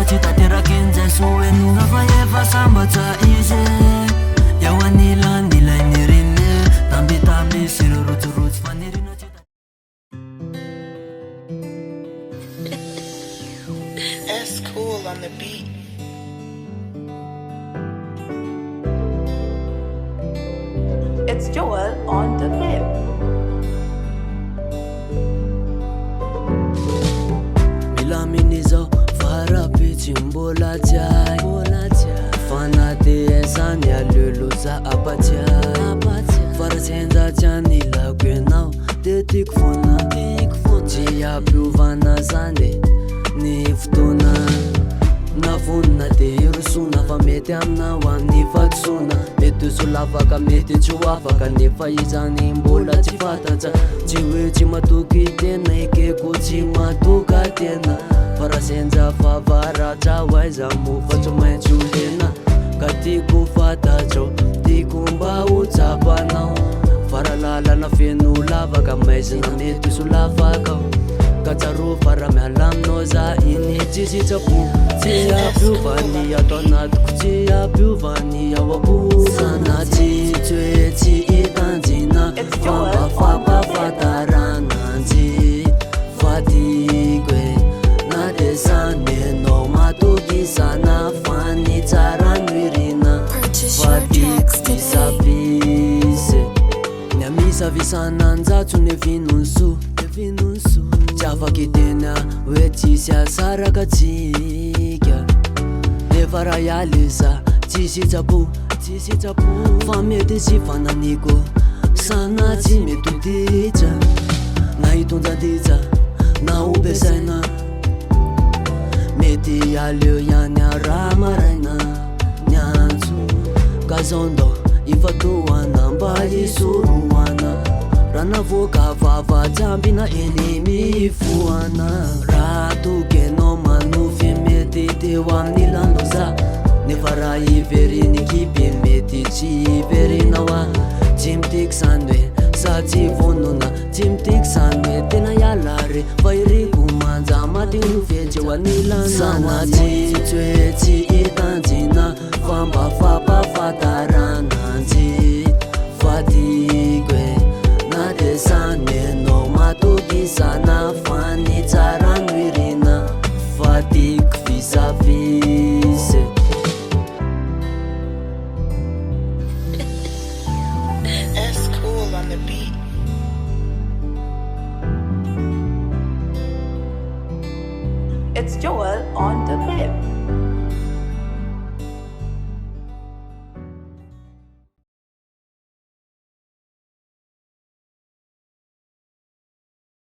tsy taterakin'izay soenona fa efa sambatsa izy eo anilanilany reny tambitamby sy ireo rotsorotsy fanirina tsy That's cool on the beat. It's Joel on the flip. Milaminizo farapitsi mbola tiai fanatesany aloloza apatiai faratsenza tiany laguenao de tiako fona tsy ampiovana zany ny fotoana navonina de irosona fa mety amina ho an'ny fatosona mety solavaka mety tsy ho afaka nefa izany mbola tsy fantatsa tsy hoe tsy matoky tena ekeko tsy matoka tena farasenja favaratra ho aiza mofa tsy maintsy olena ka tiako fantatrao tiako mba ho tsapanao faralalana feno lavaka maizina mety solavaka ka tsaro fara miala aminao za iny tsisy tsapo tsy ampiovany ato anatiko tsy ampiovany ao apo sana tsy hoe tsy hitanjina famba fampafantarananjy fatiko e na de zany enao matoky sana fany tsara noirina fatiko visavise ny amisavisananjatso ny vinonso tsy afaky tena hoe tsisy asaraka tsika nefa raha ialy za tsisy tsapo fa mety tsy fananiko sana tsy mety hotitra na hitonjaditra na obesaina mety aleo ihany araha maraina nyantso ka zao ndao ifatohana mba hisorohana raha navoaka vavatsambina eny mifohana raha tokenao manofy mety teo amin'ny lano za nefa raha iveriny kipy mety tsy iverinao a tsy mitiky zany hoe sa tsy vonona tsy mitiky zany hoe tena ialare fa iriko manja matiny fetsy eo anilano sana tsy hoe tsy hitanjina fa mba fampafantarananjy fatiko e na de zany enao matoky sana fany tsara noirina fatiko visavise That's cool on the beat. It's Joel on the flip.